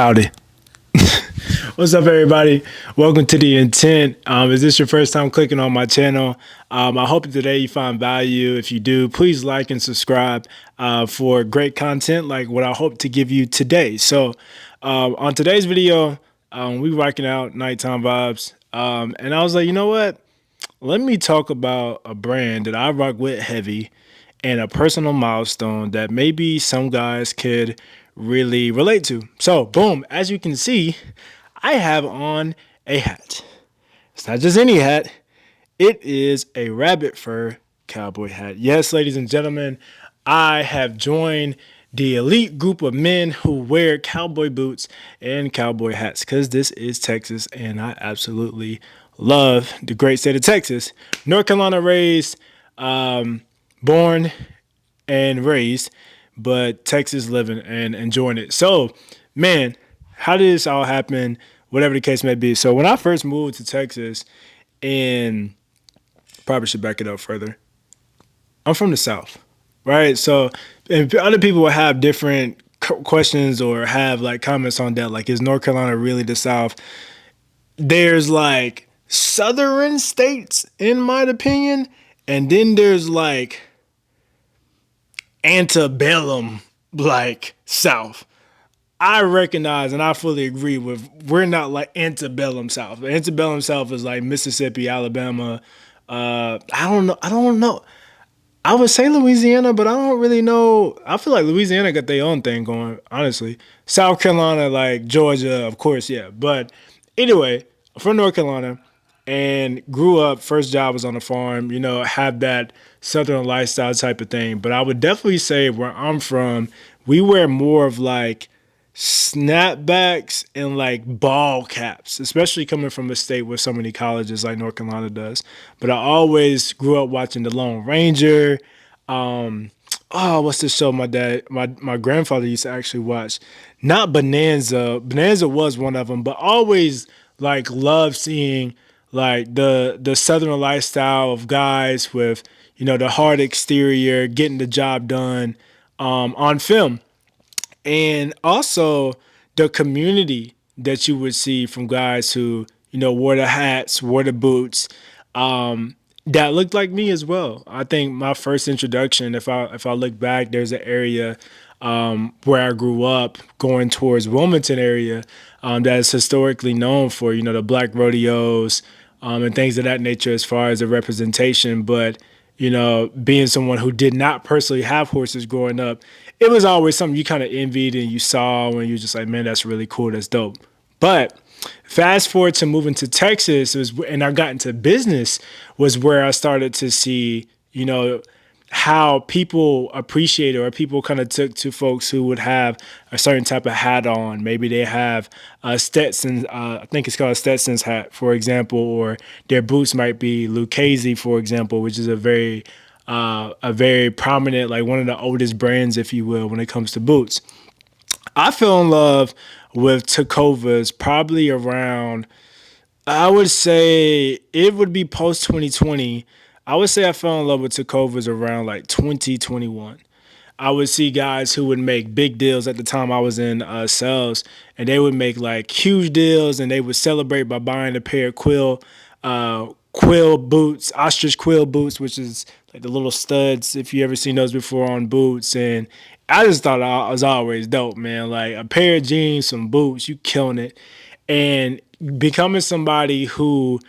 Howdy. What's up, everybody? Welcome to The Intent. Is this your first time clicking on my channel? I hope today you find value. If you do, please like and subscribe for great content like what I hope to give you today. So on today's video, we rocking out nighttime vibes. And I was like, you know what? Let me talk about a brand that I rock with heavy and a personal milestone that maybe some guys could really relate to. So, boom, as you can see, I have on a hat. It's not just any hat, it is a rabbit fur cowboy hat. Yes, ladies and gentlemen, I have joined the elite group of men who wear cowboy boots and cowboy hats because this is Texas and I absolutely love the great state of Texas. North Carolina raised, born and raised, but Texas living and enjoying it. So, man, how did this all happen? Whatever the case may be. So when I first moved to Texas, and probably should back it up further, I'm from the South, right? So, and other people will have different questions or have like comments on that. Like, is North Carolina really the South? There's like southern states, in my opinion, and then there's like antebellum, like South. I recognize and I fully agree with we're not like antebellum South. Antebellum South is like Mississippi, Alabama. I don't know. I would say Louisiana, but I don't really know. I feel like Louisiana got their own thing going, honestly. South Carolina, like Georgia, of course, yeah. But anyway, I'm from North Carolina and grew up. First job was on a farm, have that Southern lifestyle type of thing. But I would definitely say where I'm from, we wear more of like snapbacks and like ball caps, especially coming from a state with so many colleges like North Carolina does. But I always grew up watching The Lone Ranger. What's the show my grandfather used to actually watch? Not Bonanza. Bonanza was one of them, but always like love seeing like the southern lifestyle of guys with the hard exterior, getting the job done on film. And also the community that you would see from guys who, wore the hats, wore the boots, that looked like me as well. I think my first introduction, if I look back, there's an area where I grew up going towards Wilmington area that is historically known for, the black rodeos and things of that nature as far as the representation. But being someone who did not personally have horses growing up, it was always something you kind of envied and you saw and you were just like, man, that's really cool. That's dope. But fast forward to moving to Texas, and I got into business was where I started to see, how people appreciate it or people kind of took to folks who would have a certain type of hat on. Maybe they have a Stetson, I think it's called a Stetson's hat, for example, or their boots might be Lucchese, for example, which is a very prominent, like one of the oldest brands, if you will, when it comes to boots. I fell in love with Tecovas probably around, I would say it would be post 2020. I would say I fell in love with Tecovas around like 2021. I would see guys who would make big deals at the time I was in sales, and they would make like huge deals, and they would celebrate by buying a pair of quill boots, ostrich quill boots, which is like the little studs, if you ever seen those before on boots. And I just thought I was always dope, man. Like a pair of jeans, some boots, you killing it. And becoming somebody who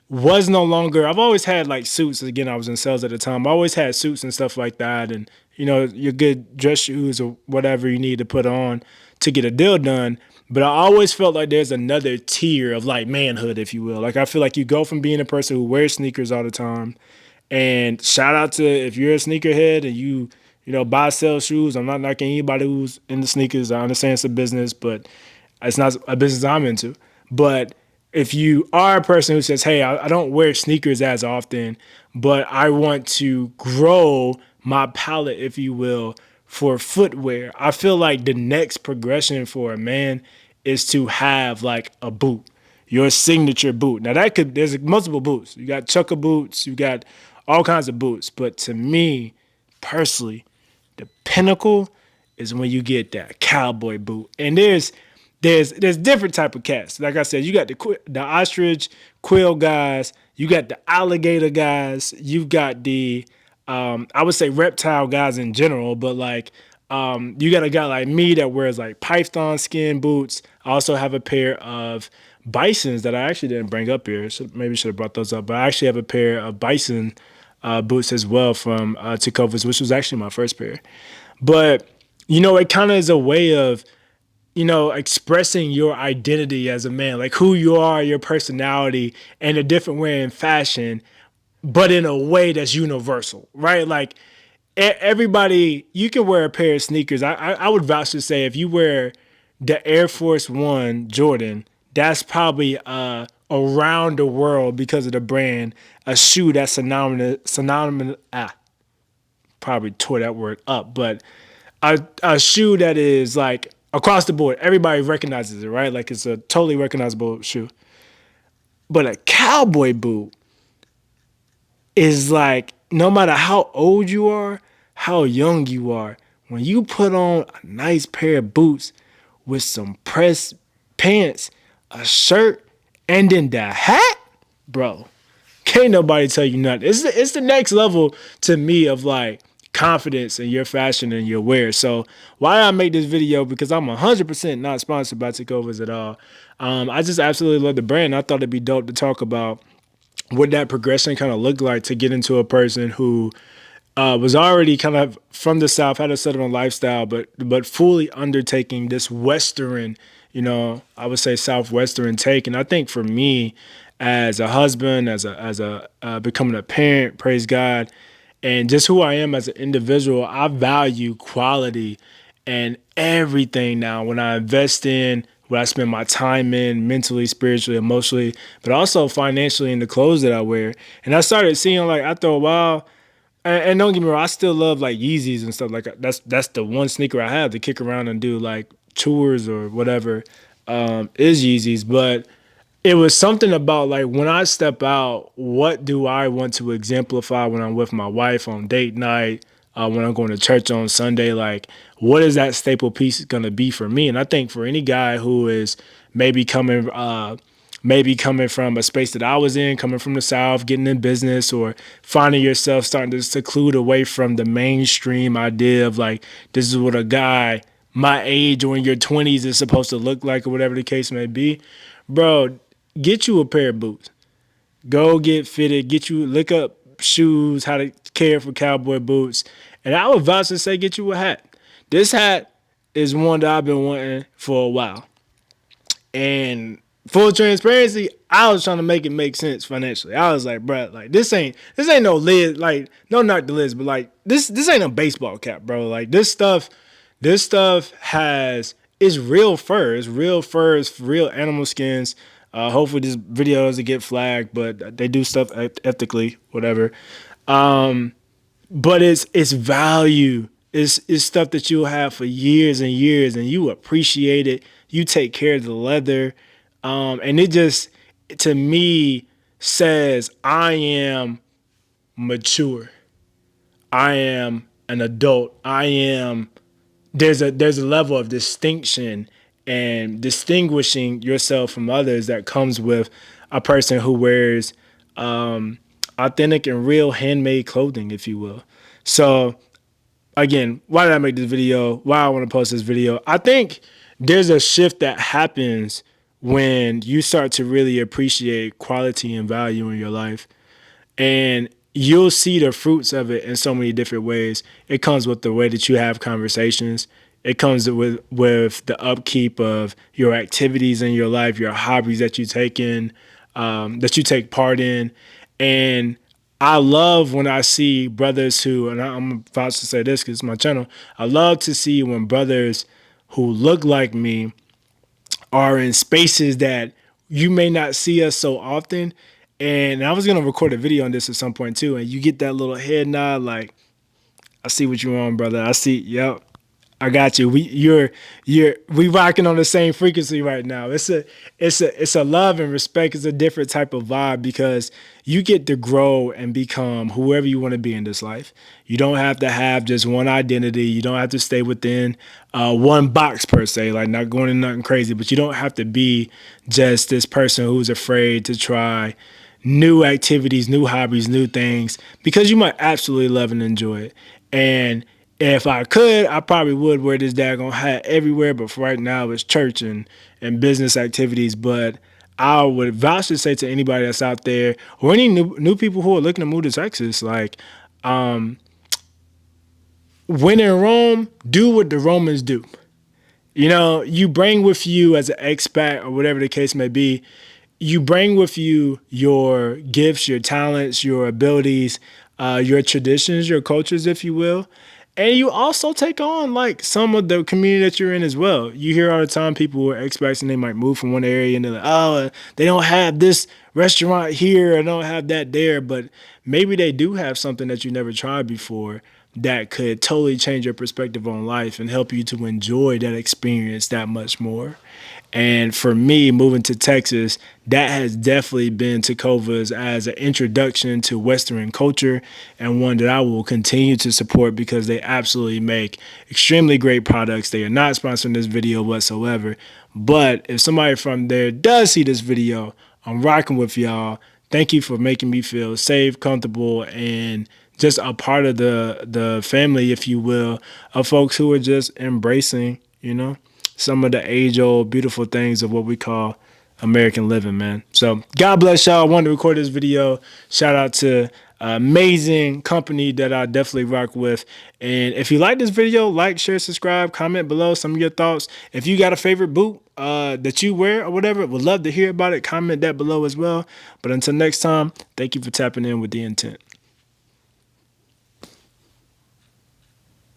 was no longer, I've always had like suits. Again, I was in sales at the time. I always had suits and stuff like that. And, your good dress shoes or whatever you need to put on to get a deal done. But I always felt like there's another tier of like manhood, if you will. Like I feel like you go from being a person who wears sneakers all the time, and shout out to if you're a sneakerhead and you buy, sell shoes. I'm not knocking anybody who's into sneakers. I understand it's a business, but it's not a business I'm into. But if you are a person who says, hey, I don't wear sneakers as often, but I want to grow my palette, if you will, for footwear, I feel like the next progression for a man is to have like a boot, your signature boot. Now there's multiple boots. You got chucker boots, you got all kinds of boots. But to me, personally, the pinnacle is when you get that cowboy boot. And there's different type of cats. Like I said, you got the ostrich quill guys, you got the alligator guys, you've got the I would say reptile guys in general, but like you got a guy like me that wears like python skin boots. I also have a pair of bisons that I actually didn't bring up here. So maybe should have brought those up. But I actually have a pair of bison boots as well from Tecovas, which was actually my first pair. But it kind of is a way of expressing your identity as a man, like who you are, your personality, and a different way in fashion, but in a way that's universal, right? Like everybody, you can wear a pair of sneakers. I would vouch to say if you wear the Air Force One Jordan, that's probably around the world because of the brand, a shoe that's synonymous. Probably tore that word up, but a shoe that is like across the board, everybody recognizes it, right? Like it's a totally recognizable shoe. But a cowboy boot is like no matter how old you are, how young you are, when you put on a nice pair of boots with some pressed pants, a shirt, and then the hat, bro, can't nobody tell you nothing. It's the next level to me of like confidence in your fashion and your wear. So why I make this video, because I'm 100% not sponsored by Tecovas at all. I just absolutely love the brand. I thought it'd be dope to talk about what that progression kind of looked like to get into a person who was already kind of from the South, had a Southern lifestyle, but fully undertaking this Western, I would say Southwestern take. And I think for me, as a husband, as a becoming a parent, praise God, and just who I am as an individual, I value quality and everything now. When I invest in what I spend my time in, mentally, spiritually, emotionally, but also financially in the clothes that I wear. And I started seeing like after a while. And don't get me wrong, I still love like Yeezys and stuff like that. That's the one sneaker I have to kick around and do like tours or whatever is Yeezys. But it was something about like when I step out, what do I want to exemplify when I'm with my wife on date night, when I'm going to church on Sunday? Like, what is that staple piece going to be for me? And I think for any guy who is maybe coming, maybe coming from a space that I was in, coming from the South, getting in business, or finding yourself starting to seclude away from the mainstream idea of like, this is what a guy my age or in your 20s is supposed to look like, or whatever the case may be. Bro, get you a pair of boots. Go get fitted. Look up shoes, how to care for cowboy boots. And I would vouch to say, get you a hat. This hat is one that I've been wanting for a while. And full transparency, I was trying to make it make sense financially. I was like, bro, like this ain't no lid, like no not the lids, but like this ain't a baseball cap, bro. Like this stuff has it's real fur. It's real fur. It's real animal skins. Hopefully this video doesn't get flagged, but they do stuff ethically, whatever. But it's value. It's stuff that you'll have for years and years, and you appreciate it. You take care of the leather, and it just to me says I am mature. I am an adult. There's a level of distinction and distinguishing yourself from others that comes with a person who wears authentic and real handmade clothing, if you will. So again, why did I make this video? Why I want to post this video? I think there's a shift that happens when you start to really appreciate quality and value in your life. And you'll see the fruits of it in so many different ways. It comes with the way that you have conversations. It comes with the upkeep of your activities in your life, your hobbies that you take in, that you take part in. And I love when I see brothers who, and I'm about to say this because it's my channel, I love to see when brothers who look like me are in spaces that you may not see us so often. And I was going to record a video on this at some point too. And you get that little head nod like, I see what you're on, brother. I see, yep. I got you. We rocking on the same frequency right now. It's a love and respect. It's a different type of vibe because you get to grow and become whoever you want to be in this life. You don't have to have just one identity. You don't have to stay within one box per se, like not going into nothing crazy. But you don't have to be just this person who's afraid to try new activities, new hobbies, new things because you might absolutely love and enjoy it. And if I could, I probably would wear this daggone hat everywhere. But for right now, it's church and business activities. But I would vouch to say to anybody that's out there or any new people who are looking to move to Texas, like, when in Rome, do what the Romans do. You bring with you as an expat or whatever the case may be, you bring with you your gifts, your talents, your abilities, your traditions, your cultures, if you will. And you also take on like some of the community that you're in as well. You hear all the time people who are expats and they might move from one area and they're like, oh, they don't have this restaurant here or don't have that there. But maybe they do have something that you never tried before that could totally change your perspective on life and help you to enjoy that experience that much more. And for me, moving to Texas, that has definitely been Tecovas as an introduction to Western culture and one that I will continue to support because they absolutely make extremely great products. They are not sponsoring this video whatsoever. But if somebody from there does see this video, I'm rocking with y'all. Thank you for making me feel safe, comfortable, and just a part of the family, if you will, of folks who are just embracing, some of the age old beautiful things of what we call American living, man. So God bless y'all. I wanted to record this video. Shout out to amazing company that I definitely rock with. And if you like this video, like, share, subscribe, comment below some of your thoughts. If you got a favorite boot that you wear or whatever, would love to hear about it. Comment that below as well. But until next time, thank you for tapping in with the intent.